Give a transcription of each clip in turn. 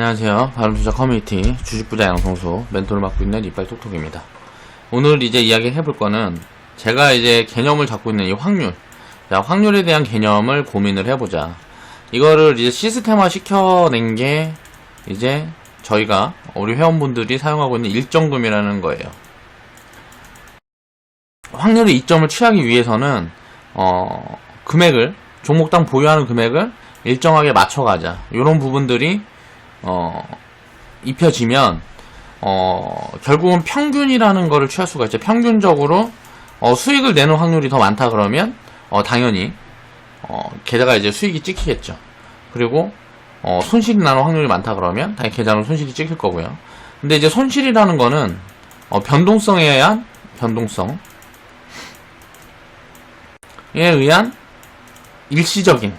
안녕하세요. 바른투자 커뮤니티 주식부자 양성수 멘토를 맡고 있는 이빨 톡톡입니다. 오늘 이제 이야기 해볼 거는 제가 이제 개념을 잡고 있는 이 확률. 자, 확률에 대한 개념을 고민을 해보자. 이거를 이제 시스템화 시켜낸 게 이제 저희가 우리 회원분들이 사용하고 있는 일정금이라는 거예요. 확률의 이점을 취하기 위해서는 금액을 종목당 보유하는 금액을 일정하게 맞춰가자. 이런 부분들이 입혀지면 결국은 평균이라는 거를 취할 수가 있죠. 평균적으로 수익을 내는 확률이 더 많다 그러면 당연히 계좌가 이제 수익이 찍히겠죠. 그리고 손실이 나는 확률이 많다 그러면 당연히 계좌는 손실이 찍힐 거고요. 근데 이제 손실이라는 거는 변동성에 의한 변동성에 의한 일시적인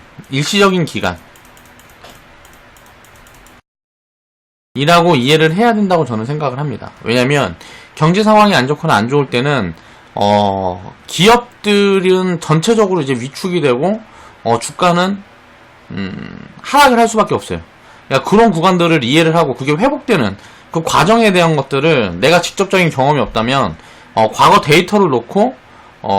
기간 이라고 이해를 해야 된다고 저는 생각을 합니다. 왜냐면 경제 상황이 안 좋거나 안 좋을 때는 기업들은 전체적으로 이제 위축이 되고 주가는 하락을 할 수밖에 없어요. 그러니까 그런 구간들을 이해를 하고 그게 회복되는 그 과정에 대한 것들을 내가 직접적인 경험이 없다면 과거 데이터를 놓고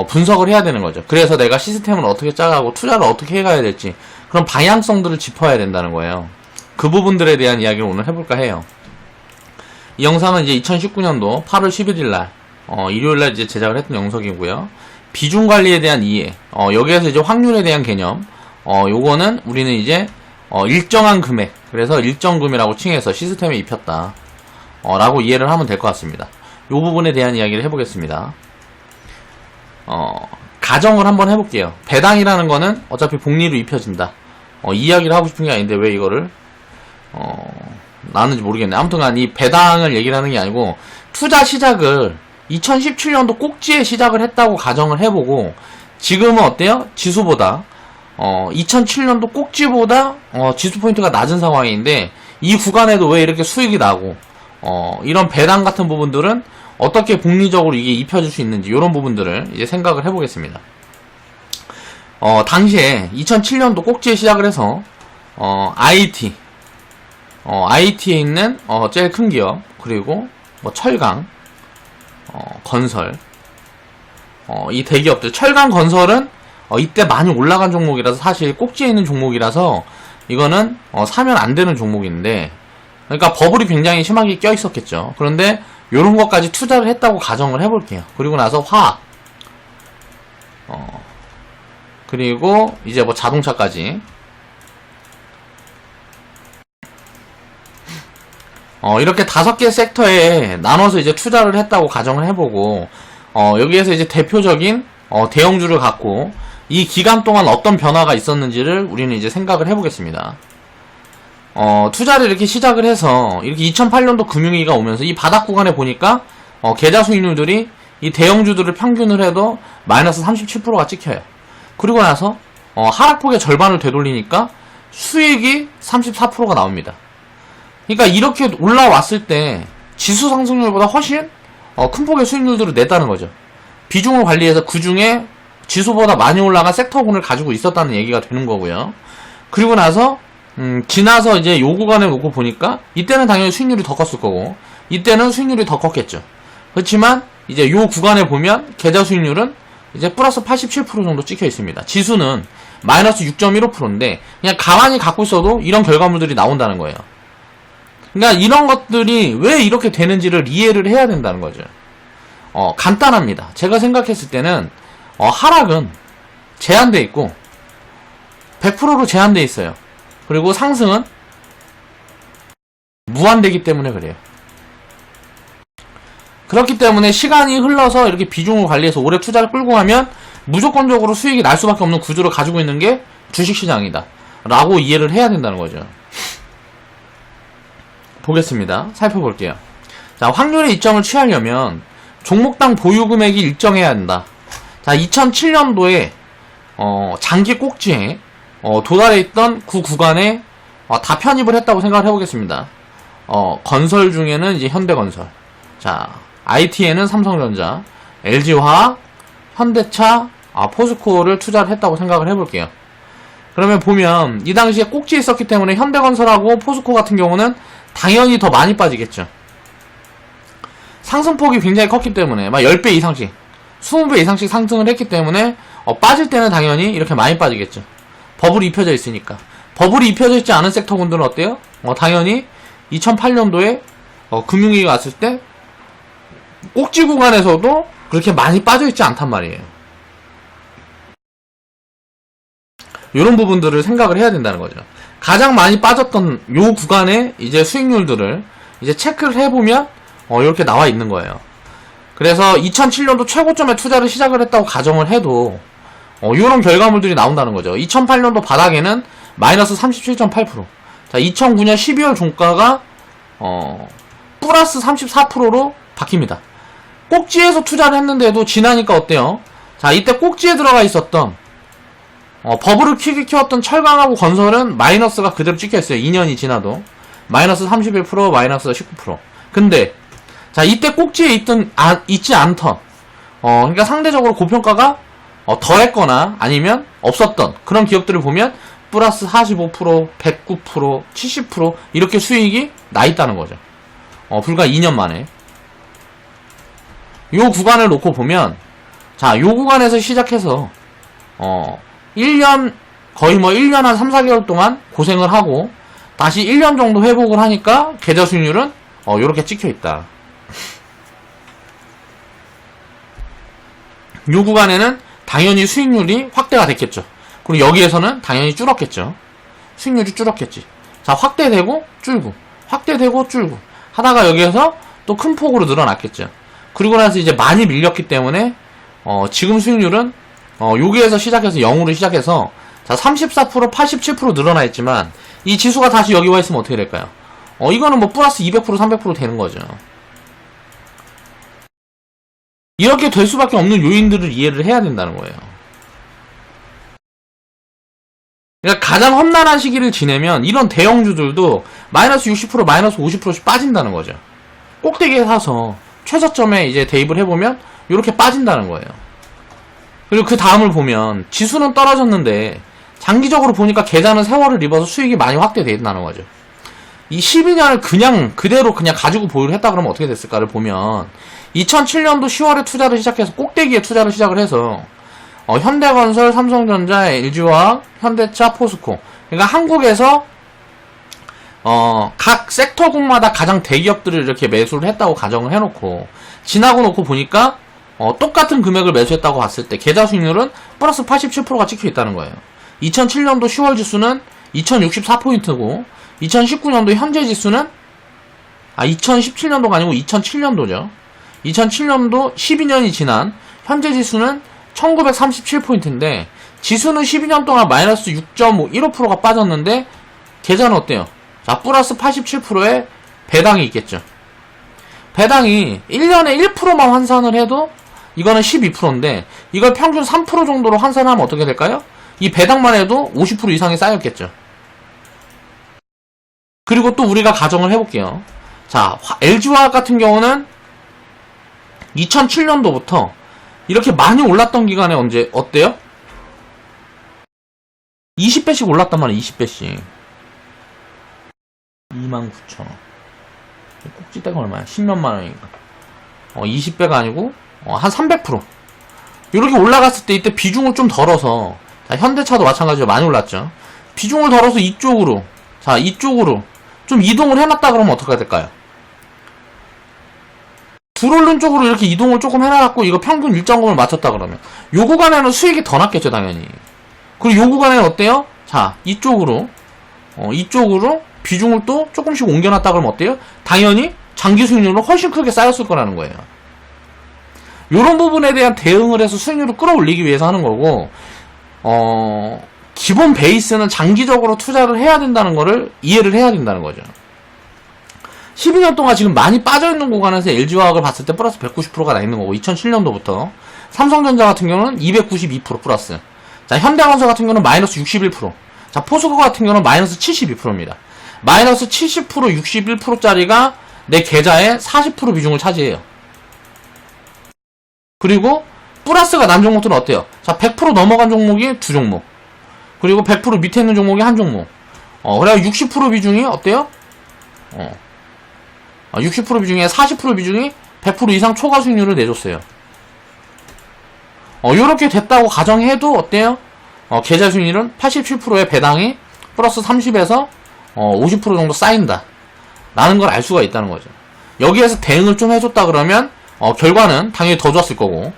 분석을 해야 되는 거죠. 그래서 내가 시스템을 어떻게 짜가고 투자를 어떻게 해가야 될지 그런 방향성들을 짚어야 된다는 거예요. 그 부분들에 대한 이야기를 오늘 해볼까 해요. 이 영상은 이제 2019년도 8월 11일날 일요일날 이제 제작을 했던 영상이고요. 비중 관리에 대한 이해, 여기에서 이제 확률에 대한 개념, 요거는 우리는 이제 일정한 금액, 그래서 일정금이라고 칭해서 시스템에 입혔다 라고 이해를 하면 될 것 같습니다. 요 부분에 대한 이야기를 해보겠습니다. 가정을 한번 해볼게요. 배당이라는 거는 어차피 복리로 입혀진다. 이 이야기를 하고 싶은 게 아닌데 왜 이거를 나왔는지 모르겠네. 아무튼간 이 배당을 얘기를 하는 게 아니고 투자 시작을 2017년도 꼭지에 시작을 했다고 가정을 해보고 지금은 어때요? 지수보다 2007년도 꼭지보다 지수 포인트가 낮은 상황인데 이 구간에도 왜 이렇게 수익이 나고 이런 배당 같은 부분들은 어떻게 복리적으로 이게 입혀질 수 있는지 이런 부분들을 이제 생각을 해보겠습니다. 당시에 2007년도 꼭지에 시작을 해서 IT에 있는 제일 큰 기업, 그리고 뭐 철강, 건설, 이 대기업들, 철강, 건설은 이때 많이 올라간 종목이라서 사실 꼭지에 있는 종목이라서 이거는 사면 안 되는 종목인데, 그러니까 버블이 굉장히 심하게 껴 있었겠죠. 그런데 요런 것까지 투자를 했다고 가정을 해볼게요. 그리고 나서 화학, 그리고 이제 뭐 자동차까지 이렇게 5개 섹터에 나눠서 이제 투자를 했다고 가정을 해보고 여기에서 이제 대표적인 대형주를 갖고 이 기간 동안 어떤 변화가 있었는지를 우리는 이제 생각을 해보겠습니다. 투자를 이렇게 시작을 해서 이렇게 2008년도 금융위기가 오면서 이 바닥 구간에 보니까 계좌 수익률들이 이 대형주들을 평균을 해도 마이너스 37%가 찍혀요. 그리고 나서 하락폭의 절반을 되돌리니까 수익이 34%가 나옵니다. 그러니까 이렇게 올라왔을 때 지수 상승률보다 훨씬 큰 폭의 수익률들을 냈다는 거죠. 비중을 관리해서 그 중에 지수보다 많이 올라간 섹터군을 가지고 있었다는 얘기가 되는 거고요. 그리고 나서 지나서 이제 요 구간에 놓고 보니까 이때는 당연히 수익률이 더 컸을 거고 이때는 수익률이 더 컸겠죠. 그렇지만 이제 요 구간에 보면 계좌 수익률은 이제 플러스 87% 정도 찍혀 있습니다. 지수는 마이너스 6.15%인데 그냥 가만히 갖고 있어도 이런 결과물들이 나온다는 거예요. 그러니까 이런 것들이 왜 이렇게 되는지를 이해를 해야 된다는 거죠. 간단합니다. 제가 생각했을 때는 하락은 제한돼 있고 100%로 제한돼 있어요. 그리고 상승은 무한되기 때문에 그래요. 그렇기 때문에 시간이 흘러서 이렇게 비중을 관리해서 오래 투자를 끌고 가면 무조건적으로 수익이 날 수밖에 없는 구조를 가지고 있는 게 주식시장이다 라고 이해를 해야 된다는 거죠. 보겠습니다. 살펴볼게요. 자, 확률의 이점을 취하려면 종목당 보유 금액이 일정해야 한다. 자, 2007년도에 장기 꼭지에 도달해 있던 그 구간에 다 편입을 했다고 생각을 해보겠습니다. 건설 중에는 이제 현대건설, 자, IT에는 삼성전자, LG화학, 현대차, 포스코를 투자를 했다고 생각을 해볼게요. 그러면 보면 이 당시에 꼭지에 있었기 때문에 현대건설하고 포스코 같은 경우는 당연히 더 많이 빠지겠죠. 상승폭이 굉장히 컸기 때문에 막 10배 이상씩 20배 이상씩 상승을 했기 때문에 빠질 때는 당연히 이렇게 많이 빠지겠죠. 버블이 입혀져 있으니까. 버블이 입혀져 있지 않은 섹터군들은 어때요? 당연히 2008년도에 금융위기가 왔을 때 꼭지 구간에서도 그렇게 많이 빠져 있지 않단 말이에요. 이런 부분들을 생각을 해야 된다는 거죠. 가장 많이 빠졌던 요 구간의 이제 수익률들을 이제 체크를 해보면 이렇게 나와 있는 거예요. 그래서 2007년도 최고점에 투자를 시작을 했다고 가정을 해도 이런 결과물들이 나온다는 거죠. 2008년도 바닥에는 마이너스 37.8%. 자, 2009년 12월 종가가 플러스 34%로 바뀝니다. 꼭지에서 투자를 했는데도 지나니까 어때요? 자, 이때 꼭지에 들어가 있었던 버블을 크게 키웠던 철강하고 건설은 마이너스가 그대로 찍혀있어요. 2년이 지나도 마이너스 31%, 마이너스 19%. 근데 자, 이때 꼭지에 있지 않던 그러니까 상대적으로 고평가가 덜했거나 아니면 없었던 그런 기업들을 보면 플러스 45%, 109%, 70% 이렇게 수익이 나 있다는 거죠. 불과 2년 만에. 요 구간을 놓고 보면, 자, 요 구간에서 시작해서 1년 거의 1년 한 3, 4개월 동안 고생을 하고 다시 1년 정도 회복을 하니까 계좌 수익률은 요렇게 찍혀 있다. 요 구간에는 당연히 수익률이 확대가 됐겠죠. 그리고 여기에서는 당연히 줄었겠죠. 수익률이 줄었겠지. 자, 확대되고 줄고 확대되고 줄고 하다가 여기에서 또 큰 폭으로 늘어났겠죠. 그리고 나서 이제 많이 밀렸기 때문에 지금 수익률은 여기에서 시작해서 0으로 시작해서 자 34%, 87% 늘어나 있지만 이 지수가 다시 여기 와 있으면 어떻게 될까요? 이거는 뭐 플러스 200%, 300% 되는 거죠. 이렇게 될 수밖에 없는 요인들을 이해를 해야 된다는 거예요. 그러니까 가장 험난한 시기를 지내면 이런 대형주들도 마이너스 60%, 마이너스 50%씩 빠진다는 거죠. 꼭대기에 사서 최저점에 이제 대입을 해보면 이렇게 빠진다는 거예요. 그리고 그 다음을 보면 지수는 떨어졌는데 장기적으로 보니까 계좌는 세월을 입어서 수익이 많이 확대되어 있다는 거죠. 이 12년을 그냥 그대로 그냥 가지고 보유를 했다 그러면 어떻게 됐을까를 보면 2007년도 10월에 투자를 시작해서 꼭대기에 투자를 시작을 해서 현대건설, 삼성전자, LG화학, 현대차, 포스코 그러니까 한국에서 각 섹터군마다 가장 대기업들을 이렇게 매수를 했다고 가정을 해놓고 지나고 놓고 보니까 똑같은 금액을 매수했다고 봤을 때 계좌 수익률은 플러스 87%가 찍혀 있다는 거예요. 2007년도 10월 지수는 2064포인트고 2019년도 현재 지수는 2017년도가 아니고 2007년도죠. 2007년도 12년이 지난 현재 지수는 1937포인트인데 지수는 12년 동안 마이너스 6.15%가 빠졌는데 계좌는 어때요? 자, 플러스 87%의 배당이 있겠죠. 배당이 1년에 1%만 환산을 해도 이거는 12%인데 이걸 평균 3% 정도로 환산하면 어떻게 될까요? 이 배당만 해도 50% 이상이 쌓였겠죠. 그리고 또 우리가 가정을 해볼게요. 자, LG화학 같은 경우는 2007년도부터 이렇게 많이 올랐던 기간에 언제 어때요? 20배씩 올랐단 말이에요. 20배씩 29,000원 꼭지대가 얼마야? 10몇만 원이니까 20배가 아니고 한 300% 이렇게 올라갔을 때 이때 비중을 좀 덜어서 자, 현대차도 마찬가지로 많이 올랐죠. 비중을 덜어서 이쪽으로 자 이쪽으로 좀 이동을 해놨다 그러면 어떻게 될까요? 들어오른 쪽으로 이렇게 이동을 조금 해놔갖고 이거 평균 일정금을 맞췄다 그러면 요 구간에는 수익이 더 났겠죠 당연히. 그리고 요 구간에는 어때요? 자 이쪽으로 이쪽으로 비중을 또 조금씩 옮겨놨다 그러면 어때요? 당연히 장기 수익률은 훨씬 크게 쌓였을 거라는 거예요. 요런 부분에 대한 대응을 해서 수익률을 끌어올리기 위해서 하는 거고 기본 베이스는 장기적으로 투자를 해야 된다는 거를 이해를 해야 된다는 거죠. 12년 동안 지금 많이 빠져있는 구간에서 LG화학을 봤을 때 플러스 190%가 나 있는 거고 2007년도부터 삼성전자 같은 경우는 292% 플러스 자 현대건설 같은 경우는 마이너스 61% 자 포스코 같은 경우는 마이너스 72%입니다. 마이너스 70% 61%짜리가 내 계좌의 40% 비중을 차지해요. 그리고 플러스가 난 종목들은 어때요? 자 100% 넘어간 종목이 두 종목 그리고 100% 밑에 있는 종목이 한 종목 그래야 60% 비중이 어때요? 60% 비중에 40% 비중이 100% 이상 초과 수익률을 내줬어요. 요렇게 됐다고 가정해도 어때요? 계좌 수익률은 87%의 배당이 플러스 30에서 50% 정도 쌓인다 라는 걸 알 수가 있다는 거죠. 여기에서 대응을 좀 해줬다 그러면 결과는 당연히 더 좋았을 거고,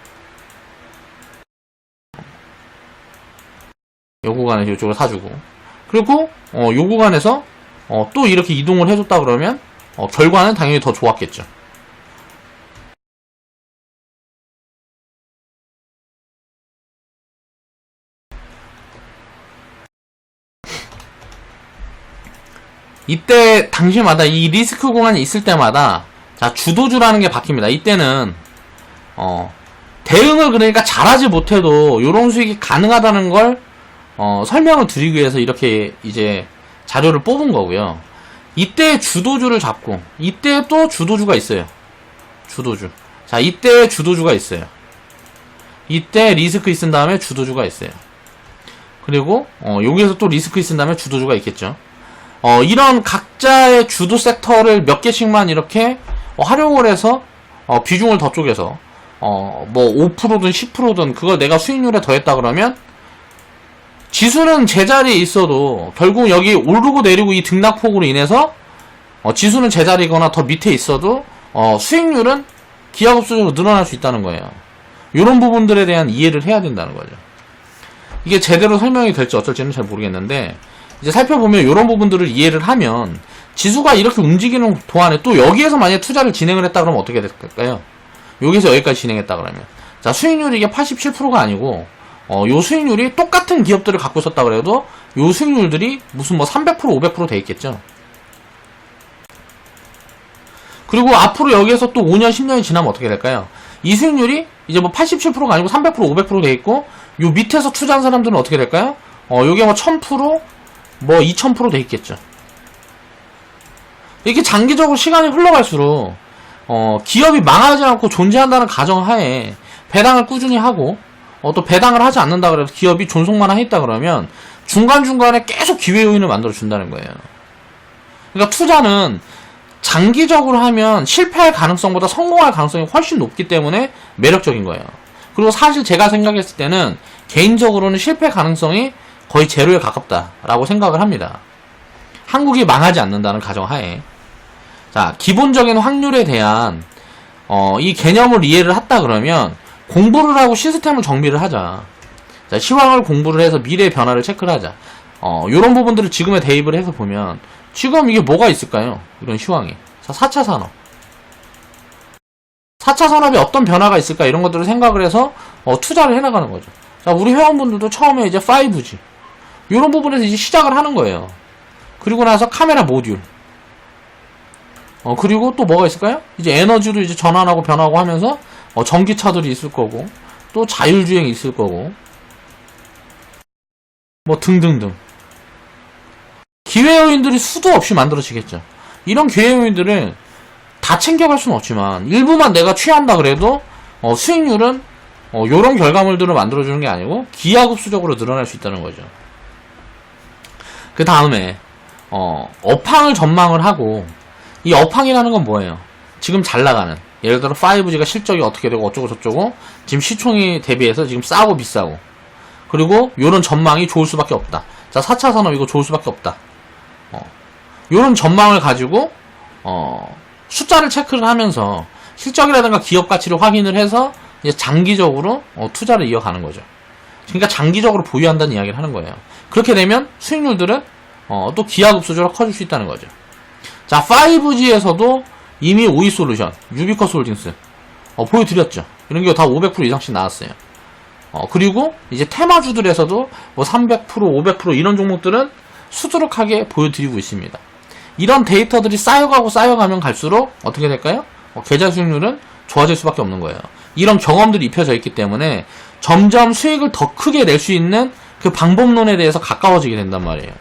요 구간에서 이쪽을 사주고, 그리고 요 구간에서 또 이렇게 이동을 해줬다 그러면 결과는 당연히 더 좋았겠죠. 이때 당시마다 이 리스크 구간이 있을 때마다 자 주도주라는 게 바뀝니다. 이때는 대응을 그러니까 잘하지 못해도 요런 수익이 가능하다는 걸 설명을 드리기 위해서 이렇게 이제 자료를 뽑은 거고요. 이때 주도주를 잡고, 이때 또 주도주가 있어요. 주도주. 자, 이때 주도주가 있어요. 이때 리스크 있은 다음에 주도주가 있어요. 그리고 여기에서 또 리스크 있은 다음에 주도주가 있겠죠. 이런 각자의 주도 섹터를 몇 개씩만 이렇게 활용을 해서 비중을 더 쪼개서 뭐 5%든 10%든 그걸 내가 수익률에 더했다 그러면 지수는 제자리에 있어도 결국 여기 오르고 내리고 이 등락폭으로 인해서 지수는 제자리거나 더 밑에 있어도 수익률은 기하급수적으로 늘어날 수 있다는 거예요. 이런 부분들에 대한 이해를 해야 된다는 거죠. 이게 제대로 설명이 될지 어쩔지는 잘 모르겠는데, 이제 살펴보면 이런 부분들을 이해를 하면 지수가 이렇게 움직이는 동안에 또 여기에서 만약에 투자를 진행을 했다 그러면 어떻게 될까요? 여기서 여기까지 진행했다 그러면 자 수익률이 이게 87%가 아니고 요 수익률이 똑같은 기업들을 갖고 있었다 그래도 요 수익률들이 무슨 뭐 300% 500% 돼 있겠죠. 그리고 앞으로 여기에서 또 5년 10년이 지나면 어떻게 될까요? 이 수익률이 이제 뭐 87%가 아니고 300% 500% 돼 있고 요 밑에서 투자한 사람들은 어떻게 될까요? 요게 뭐 1000% 뭐 2000% 돼 있겠죠. 이렇게 장기적으로 시간이 흘러갈수록 기업이 망하지 않고 존재한다는 가정하에 배당을 꾸준히 하고 또 배당을 하지 않는다 그래도 기업이 존속만 했다 그러면 중간중간에 계속 기회 요인을 만들어 준다는 거예요. 그러니까 투자는 장기적으로 하면 실패할 가능성보다 성공할 가능성이 훨씬 높기 때문에 매력적인 거예요. 그리고 사실 제가 생각했을 때는 개인적으로는 실패 가능성이 거의 제로에 가깝다라고 생각을 합니다. 한국이 망하지 않는다는 가정하에. 자, 기본적인 확률에 대한 이 개념을 이해를 했다 그러면 공부를 하고 시스템을 정비를 하자. 자, 시황을 공부를 해서 미래의 변화를 체크를 하자. 요런 부분들을 지금에 대입을 해서 보면 지금 이게 뭐가 있을까요? 이런 시황이. 자, 4차 산업. 4차 산업에 어떤 변화가 있을까? 이런 것들을 생각을 해서 투자를 해나가는 거죠. 자, 우리 회원분들도 처음에 이제 5G. 요런 부분에서 이제 시작을 하는 거예요. 그리고 나서 카메라 모듈. 그리고 또 뭐가 있을까요? 이제 에너지도 이제 전환하고 변하고 하면서 전기차들이 있을 거고 또 자율주행이 있을 거고 뭐 등등등 기회 요인들이 수도 없이 만들어지겠죠. 이런 기회 요인들을 다 챙겨갈 수는 없지만 일부만 내가 취한다 그래도 수익률은 요런 결과물들을 만들어주는 게 아니고 기하급수적으로 늘어날 수 있다는 거죠. 그 다음에 업황을 전망을 하고 이 업황이라는 건 뭐예요? 지금 잘 나가는 예를 들어 5G가 실적이 어떻게 되고 어쩌고 저쩌고 지금 시총이 대비해서 지금 싸고 비싸고 그리고 요런 전망이 좋을 수밖에 없다. 자 4차 산업 이거 좋을 수밖에 없다. 요런 전망을 가지고 숫자를 체크를 하면서 실적이라든가 기업 가치를 확인을 해서 이제 장기적으로 투자를 이어가는 거죠. 그러니까 장기적으로 보유한다는 이야기를 하는 거예요. 그렇게 되면 수익률들은 또 기하급수적으로 커질 수 있다는 거죠. 자 5G에서도 이미 오이솔루션, 유비커스 홀딩스 보여드렸죠. 이런 게 다 500% 이상씩 나왔어요. 그리고 이제 테마주들에서도 뭐 300%, 500% 이런 종목들은 수두룩하게 보여드리고 있습니다. 이런 데이터들이 쌓여가면 갈수록 어떻게 될까요? 계좌 수익률은 좋아질 수밖에 없는 거예요. 이런 경험들이 입혀져 있기 때문에 점점 수익을 더 크게 낼 수 있는 그 방법론에 대해서 가까워지게 된단 말이에요.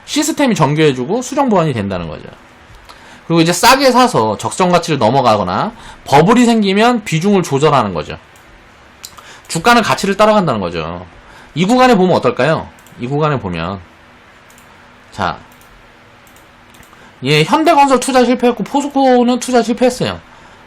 시스템이 정교해지고 수정 보완이 된다는 거죠. 그리고 이제 싸게 사서 적정 가치를 넘어가거나 버블이 생기면 비중을 조절하는 거죠. 주가는 가치를 따라간다는 거죠. 이 구간에 보면 어떨까요? 이 구간에 보면 자 예, 현대건설 투자 실패했고 포스코는 투자 실패했어요.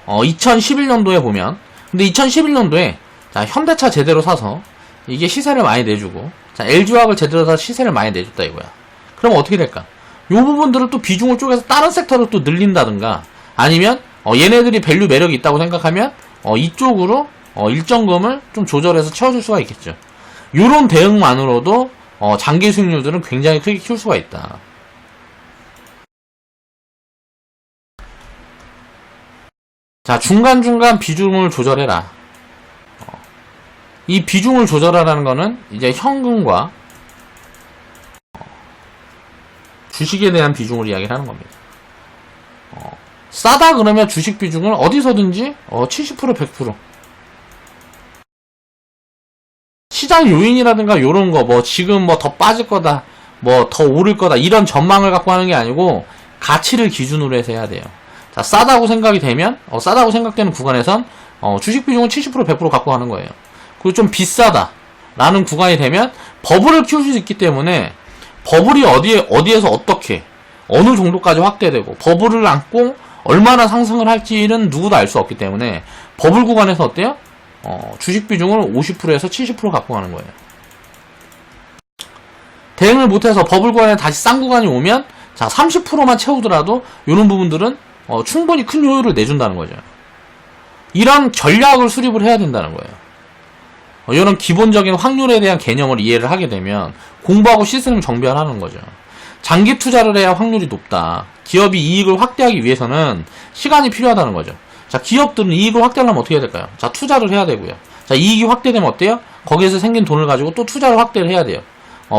2011년도에 보면, 근데 2011년도에 자, 현대차 제대로 사서 이게 시세를 많이 내주고, 자, LG화학을 제대로 사서 시세를 많이 내줬다 이거야. 그럼 어떻게 될까? 요 부분들을 또 비중을 쪼개서 다른 섹터로 또 늘린다든가, 아니면 얘네들이 밸류 매력이 있다고 생각하면 이쪽으로 일정금을 좀 조절해서 채워줄 수가 있겠죠. 요런 대응만으로도 장기 수익률들은 굉장히 크게 키울 수가 있다. 자, 중간중간 비중을 조절해라. 이 비중을 조절하라는 거는 이제 현금과 주식에 대한 비중을 이야기를 하는 겁니다. 싸다 그러면 주식 비중을 어디서든지 70% 100% 시장 요인이라든가 요런 거 뭐 지금 뭐 더 빠질 거다 뭐 더 오를 거다 이런 전망을 갖고 하는 게 아니고 가치를 기준으로 해서 해야 돼요. 자, 싸다고 생각이 되면 싸다고 생각되는 구간에선 주식 비중은 70% 100% 갖고 가는 거예요. 그리고 좀 비싸다 라는 구간이 되면 버블을 키울 수 있기 때문에 버블이 어디에서 어떻게 어느 정도까지 확대되고 버블을 안고 얼마나 상승을 할지는 누구도 알 수 없기 때문에 버블 구간에서 어때요? 주식 비중을 50%에서 70% 갖고 가는 거예요. 대응을 못해서 버블 구간에 다시 싼 구간이 오면 자 30%만 채우더라도 이런 부분들은 충분히 큰 효율을 내준다는 거죠. 이런 전략을 수립을 해야 된다는 거예요. 이런 기본적인 확률에 대한 개념을 이해를 하게 되면 공부하고 시스템 정비를 하는 거죠. 장기 투자를 해야 확률이 높다. 기업이 이익을 확대하기 위해서는 시간이 필요하다는 거죠. 자, 기업들은 이익을 확대하려면 어떻게 해야 될까요? 자, 투자를 해야 되고요. 자, 이익이 확대되면 어때요? 거기에서 생긴 돈을 가지고 또 투자를 확대를 해야 돼요.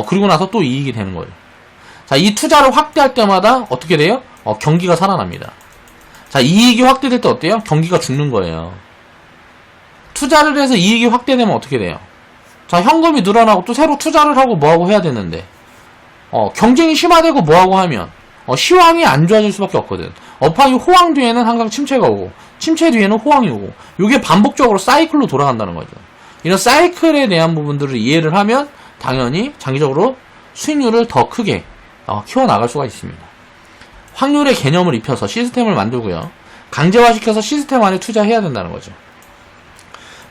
그리고 나서 또 이익이 되는 거예요. 자, 이 투자를 확대할 때마다 어떻게 돼요? 경기가 살아납니다. 자, 이익이 확대될 때 어때요? 경기가 죽는 거예요. 투자를 해서 이익이 확대되면 어떻게 돼요? 자, 현금이 늘어나고 또 새로 투자를 하고 뭐하고 해야 되는데 경쟁이 심화되고 뭐하고 하면 시황이 안 좋아질 수밖에 없거든. 업황이 호황 뒤에는 항상 침체가 오고 침체 뒤에는 호황이 오고 이게 반복적으로 사이클로 돌아간다는 거죠. 이런 사이클에 대한 부분들을 이해를 하면 당연히 장기적으로 수익률을 더 크게 키워나갈 수가 있습니다. 확률의 개념을 입혀서 시스템을 만들고요. 강제화시켜서 시스템 안에 투자해야 된다는 거죠.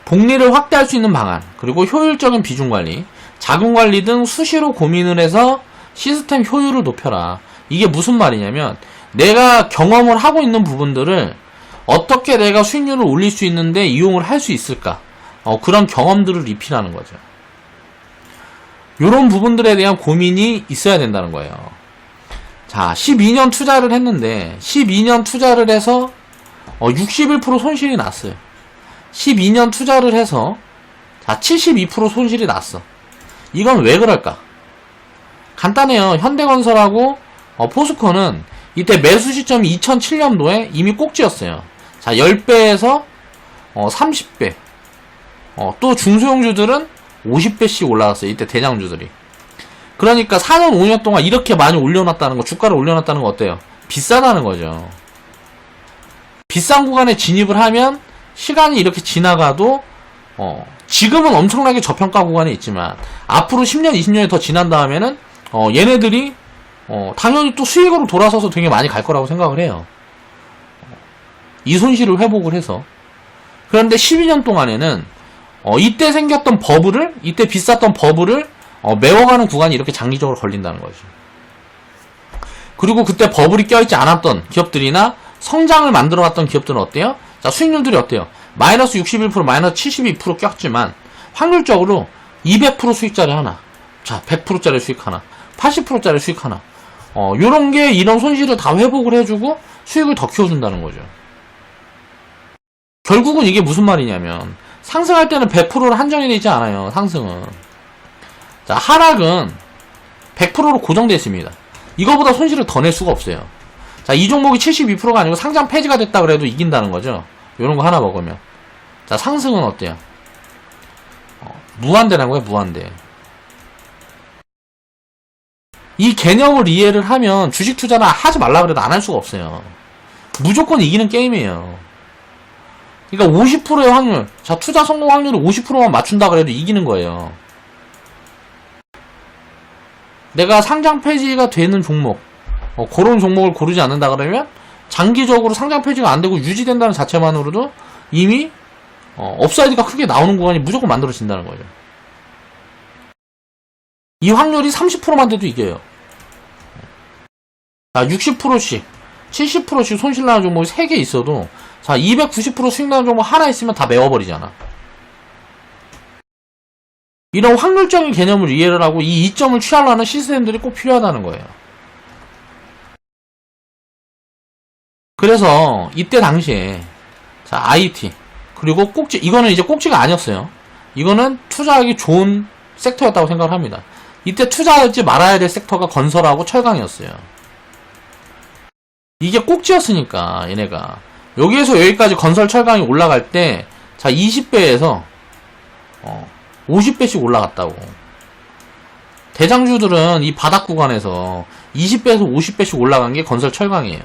복리를 확대할 수 있는 방안, 그리고 효율적인 비중관리, 자금관리 등 수시로 고민을 해서 시스템 효율을 높여라. 이게 무슨 말이냐면 내가 경험을 하고 있는 부분들을 어떻게 내가 수익률을 올릴 수 있는데 이용을 할 수 있을까? 그런 경험들을 리필하는 거죠. 이런 부분들에 대한 고민이 있어야 된다는 거예요. 자, 12년 투자를 했는데 12년 투자를 해서 61% 손실이 났어요. 12년 투자를 해서 자 72% 손실이 났어. 이건 왜 그럴까? 간단해요. 현대건설하고 포스코는 이때 매수 시점이 2007년도에 이미 꼭지였어요. 자, 10배에서 30배. 또 중소형주들은 50배씩 올라갔어요. 이때 대장주들이. 그러니까 4년 5년 동안 이렇게 많이 올려놨다는 거, 주가를 올려놨다는 거 어때요? 비싸다는 거죠. 비싼 구간에 진입을 하면 시간이 이렇게 지나가도 지금은 엄청나게 저평가 구간에 있지만 앞으로 10년 20년이 더 지난 다음에는 얘네들이 당연히 또 수익으로 돌아서서 되게 많이 갈 거라고 생각을 해요. 이 손실을 회복을 해서. 그런데 12년 동안에는 이때 생겼던 버블을, 이때 비쌌던 버블을 메워가는 구간이 이렇게 장기적으로 걸린다는 거죠. 그리고 그때 버블이 껴있지 않았던 기업들이나 성장을 만들어왔던 기업들은 어때요? 자, 수익률들이 어때요? 마이너스 61%, 마이너스 72% 꼈지만 확률적으로 200% 수익짜리 하나, 자, 100%짜리 수익 하나, 80%짜리 수익 하나, 요런 게 이런 손실을 다 회복을 해주고 수익을 더 키워준다는 거죠. 결국은 이게 무슨 말이냐면 상승할 때는 100%로 한정이 되지 않아요. 상승은. 자, 하락은 100%로 고정되어 있습니다. 이거보다 손실을 더 낼 수가 없어요. 자, 이 종목이 72%가 아니고 상장 폐지가 됐다 그래도 이긴다는 거죠. 요런 거 하나 먹으면. 자, 상승은 어때요? 무한대라는 거예요, 무한대. 이 개념을 이해를 하면 주식 투자는 하지 말라 그래도 안 할 수가 없어요. 무조건 이기는 게임이에요. 그러니까 50%의 확률, 자, 투자 성공 확률을 50%만 맞춘다 그래도 이기는 거예요. 내가 상장 폐지가 되는 종목, 그런 종목을 고르지 않는다 그러면 장기적으로 상장 폐지가 안 되고 유지된다는 자체만으로도 이미 업사이드가 크게 나오는 구간이 무조건 만들어진다는 거죠. 이 확률이 30%만 돼도 이겨요. 자, 60%씩, 70%씩 손실나는 종목이 3개 있어도, 자, 290% 수익나는 종목 하나 있으면 다 메워버리잖아. 이런 확률적인 개념을 이해를 하고 이 이점을 취하려는 시스템들이 꼭 필요하다는 거예요. 그래서 이때 당시에 자, IT 그리고 꼭지, 이거는 이제 꼭지가 아니었어요. 이거는 투자하기 좋은 섹터였다고 생각을 합니다. 이때 투자하지 말아야 될 섹터가 건설하고 철강이었어요. 이게 꼭지였으니까 얘네가 여기에서 여기까지 건설 철강이 올라갈 때 자, 20배에서 50배씩 올라갔다고. 대장주들은 이 바닥 구간에서 20배에서 50배씩 올라간 게 건설 철강이에요.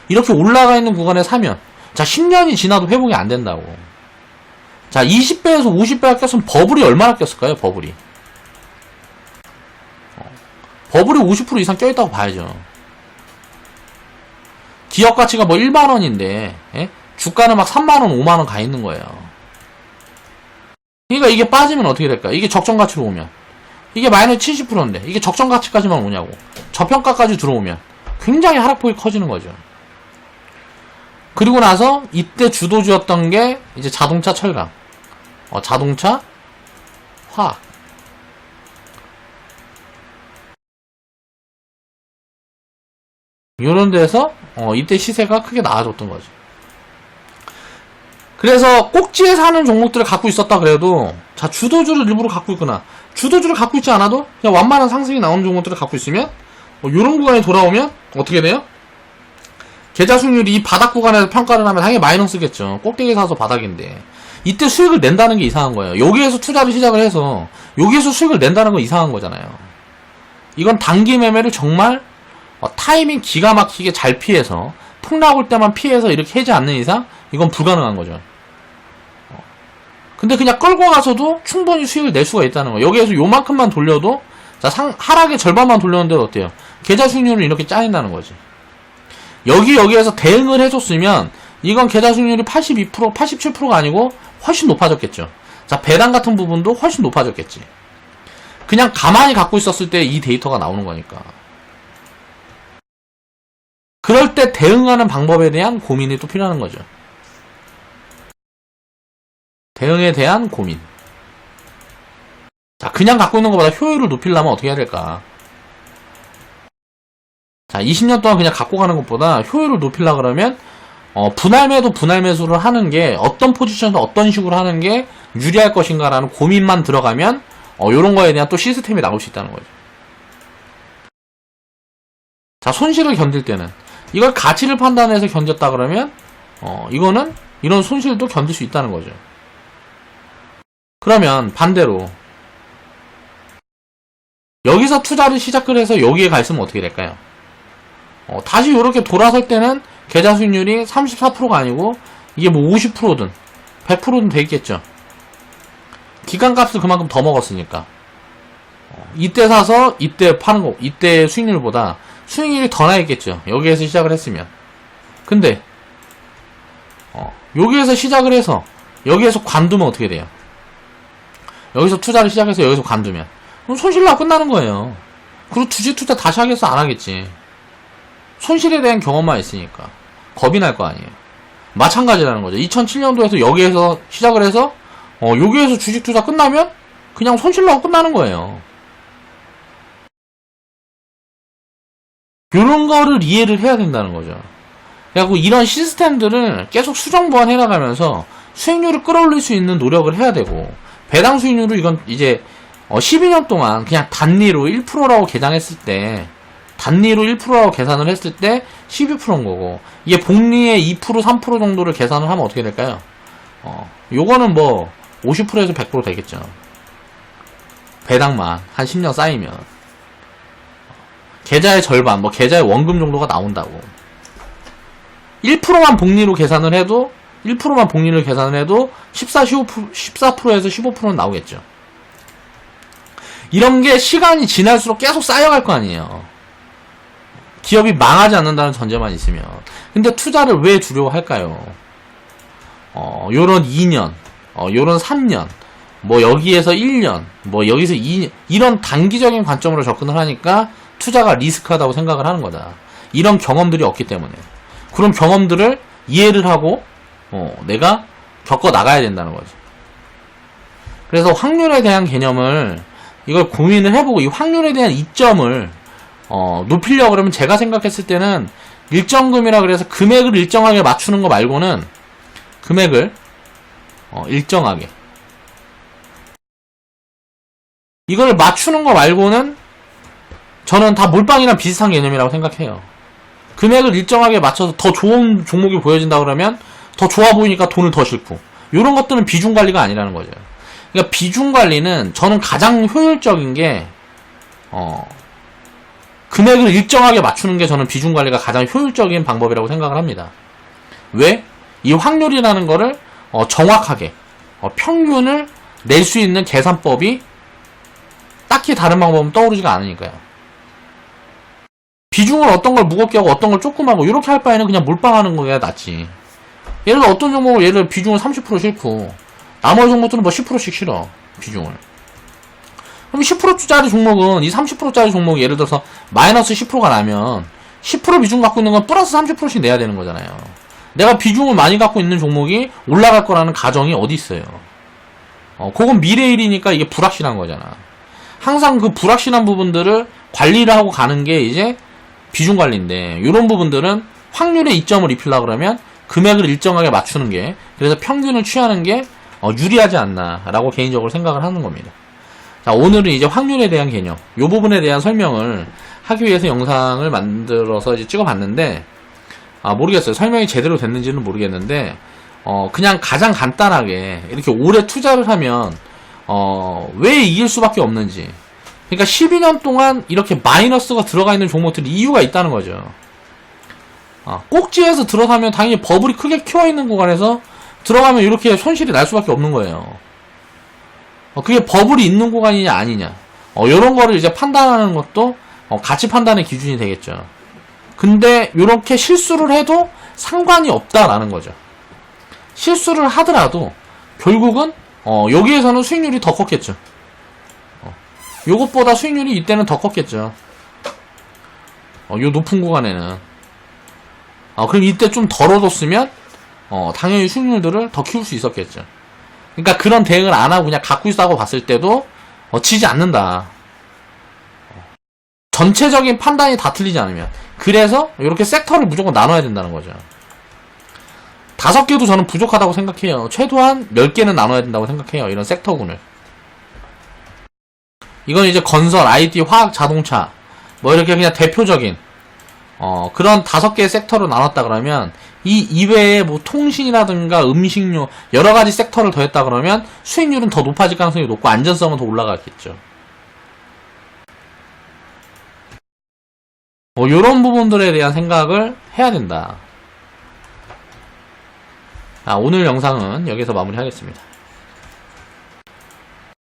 이렇게 올라가 있는 구간에 사면 자, 10년이 지나도 회복이 안 된다고. 자, 20배에서 50배가 꼈으면 버블이 얼마나 꼈을까요? 버블이 50% 이상 껴있다고 봐야죠. 기업 가치가 뭐 1만원인데 주가는 막 3만원 5만원 가 있는 거예요. 그러니까 이게 빠지면 어떻게 될까? 이게 적정 가치로 오면 이게 마이너스 70%인데 이게 적정 가치까지만 오냐고. 저평가까지 들어오면 굉장히 하락폭이 커지는 거죠. 그리고 나서 이때 주도주였던 게 이제 자동차 철강, 자동차 화학. 요런 데서 이때 시세가 크게 나아졌던 거죠. 그래서 꼭지에 사는 종목들을 갖고 있었다 그래도 자, 주도주를 일부러 갖고 있거나 주도주를 갖고 있지 않아도 그냥 완만한 상승이 나오는 종목들을 갖고 있으면 요런 구간이 돌아오면 어떻게 돼요? 계좌 수익률이 이 바닥 구간에서 평가를 하면 당연히 마이너스겠죠. 꼭대기에 사서 바닥인데 이때 수익을 낸다는 게 이상한 거예요. 여기에서 투자를 시작을 해서 여기에서 수익을 낸다는 건 이상한 거잖아요. 이건 단기 매매를 정말 타이밍 기가 막히게 잘 피해서 폭락 올 때만 피해서 이렇게 하지 않는 이상 이건 불가능한 거죠. 근데 그냥 끌고 가서도 충분히 수익을 낼 수가 있다는 거예요. 여기에서 요만큼만 돌려도 자, 하락의 절반만 돌렸는데 어때요? 계좌 수익률은 이렇게 짜낸다는 거지. 여기에서 대응을 해줬으면 이건 계좌 수익률이 82%, 87%가 아니고 훨씬 높아졌겠죠. 자, 배당 같은 부분도 훨씬 높아졌겠지. 그냥 가만히 갖고 있었을 때 이 데이터가 나오는 거니까. 그럴 때 대응하는 방법에 대한 고민이 또 필요한 거죠. 대응에 대한 고민. 자, 그냥 갖고 있는 것보다 효율을 높이려면 어떻게 해야 될까? 자, 20년 동안 그냥 갖고 가는 것보다 효율을 높이려고 그러면 분할매도 분할매수를 하는 게 어떤 포지션에서 어떤 식으로 하는 게 유리할 것인가라는 고민만 들어가면 요런 거에 대한 또 시스템이 나올 수 있다는 거죠. 자, 손실을 견딜 때는 이걸 가치를 판단해서 견뎠다 그러면 이거는 이런 손실도 견딜 수 있다는 거죠. 그러면 반대로 여기서 투자를 시작을 해서 여기에 가 있으면 어떻게 될까요? 다시 이렇게 돌아설 때는 계좌 수익률이 34%가 아니고 이게 뭐 50%든 100%든 돼 있겠죠. 기간값을 그만큼 더 먹었으니까 이때 사서 이때 파는 거, 이때 수익률보다 수익률이 더 나 있겠죠. 여기에서 시작을 했으면. 근데 여기에서 시작을 해서 여기에서 관두면 어떻게 돼요? 여기서 투자를 시작해서 여기서 관두면 그럼 손실나고 끝나는 거예요. 그리고 주식 투자 다시 하겠어? 안 하겠지. 손실에 대한 경험만 있으니까 겁이 날 거 아니에요. 마찬가지라는 거죠. 2007년도에서 여기에서 시작을 해서 여기에서 주식 투자 끝나면 그냥 손실나고 끝나는 거예요. 요런 거를 이해를 해야 된다는 거죠. 그래갖고 이런 시스템들을 계속 수정 보완해 나가면서 수익률을 끌어올릴 수 있는 노력을 해야 되고, 배당 수익률을 이건 이제 12년 동안 그냥 단리로 1%라고 계산했을 때, 단리로 1%라고 계산을 했을 때 12%인 거고, 이게 복리의 2%, 3% 정도를 계산을 하면 어떻게 될까요? 요거는 뭐 50%에서 100% 되겠죠. 배당만 한 10년 쌓이면 계좌의 절반, 뭐 계좌의 원금 정도가 나온다고. 1%만 복리로 계산을 해도 14%만 복리를 계산을 해도 14%에서 15%는 나오겠죠. 이런 게 시간이 지날수록 계속 쌓여갈 거 아니에요. 기업이 망하지 않는다는 전제만 있으면. 근데 투자를 왜 두려워할까요? 요런 2년, 요런 3년, 뭐 여기에서 1년, 뭐 여기서 2년, 이런 단기적인 관점으로 접근을 하니까 투자가 리스크하다고 생각을 하는 거다. 이런 경험들이 없기 때문에. 그럼 경험들을 이해를 하고 내가 겪어 나가야 된다는 거지. 그래서 확률에 대한 개념을 이걸 고민을 해보고 이 확률에 대한 이점을 높이려고 그러면 제가 생각했을 때는 일정금이라 그래서 금액을 일정하게 맞추는 거 말고는 금액을 일정하게 이걸 맞추는 거 말고는 저는 다 몰빵이랑 비슷한 개념이라고 생각해요. 금액을 일정하게 맞춰서 더 좋은 종목이 보여진다 그러면 더 좋아 보이니까 돈을 더 싣고 이런 것들은 비중 관리가 아니라는 거죠. 그러니까 비중 관리는 저는 가장 효율적인 게 금액을 일정하게 맞추는 게 저는 비중 관리가 가장 효율적인 방법이라고 생각을 합니다. 왜? 이 확률이라는 거를 정확하게 평균을 낼 수 있는 계산법이 딱히 다른 방법은 떠오르지가 않으니까요. 비중을 어떤 걸 무겁게 하고 어떤 걸 조금 하고 이렇게 할 바에는 그냥 몰빵하는 거가 낫지. 예를 들어 어떤 종목을 예를 들어 비중을 30% 싣고 나머지 종목들은 뭐 10%씩 실어 비중을. 그럼 10%짜리 종목은 이 30%짜리 종목이 예를 들어서 마이너스 10%가 나면 10% 비중 갖고 있는 건 플러스 30%씩 내야 되는 거잖아요. 내가 비중을 많이 갖고 있는 종목이 올라갈 거라는 가정이 어디 있어요. 그건 미래일이니까 이게 불확실한 거잖아. 항상 그 불확실한 부분들을 관리를 하고 가는 게 이제 비중 관리인데 이런 부분들은 확률의 이점을 입히려고 그러면 금액을 일정하게 맞추는 게 그래서 평균을 취하는 게 유리하지 않나라고 개인적으로 생각을 하는 겁니다. 자, 오늘은 이제 확률에 대한 개념 이 부분에 대한 설명을 하기 위해서 영상을 만들어서 이제 찍어봤는데 모르겠어요. 설명이 제대로 됐는지는 모르겠는데 그냥 가장 간단하게 이렇게 오래 투자를 하면 왜 이길 수밖에 없는지 그러니까 12년 동안 이렇게 마이너스가 들어가 있는 종목들이 이유가 있다는 거죠. 꼭지에서 들어가면 당연히 버블이 크게 키워있는 구간에서 들어가면 이렇게 손실이 날 수밖에 없는 거예요. 그게 버블이 있는 구간이냐 아니냐 이런 거를 이제 판단하는 것도 가치 판단의 기준이 되겠죠. 근데 이렇게 실수를 해도 상관이 없다라는 거죠. 실수를 하더라도 결국은 여기에서는 수익률이 더 컸겠죠. 요것보다 수익률이 이때는 더 컸겠죠. 요 높은 구간에는 그럼 이때 좀 덜 얻었으면 당연히 수익률들을 더 키울 수 있었겠죠. 그러니까 그런 대응을 안 하고 그냥 갖고 있다고 봤을 때도 지지 않는다. 전체적인 판단이 다 틀리지 않으면. 그래서 이렇게 섹터를 무조건 나눠야 된다는 거죠. 5개도 저는 부족하다고 생각해요. 최소한 10개는 나눠야 된다고 생각해요. 이런 섹터군을. 이건 이제 건설, IT, 화학, 자동차 뭐 이렇게 그냥 대표적인 그런 5개의 섹터로 나눴다 그러면 이 이외에 뭐 통신이라든가 음식료 여러 가지 섹터를 더했다 그러면 수익률은 더 높아질 가능성이 높고 안전성은 더 올라가겠죠. 요런 부분들에 대한 생각을 해야 된다. 오늘 영상은 여기서 마무리하겠습니다.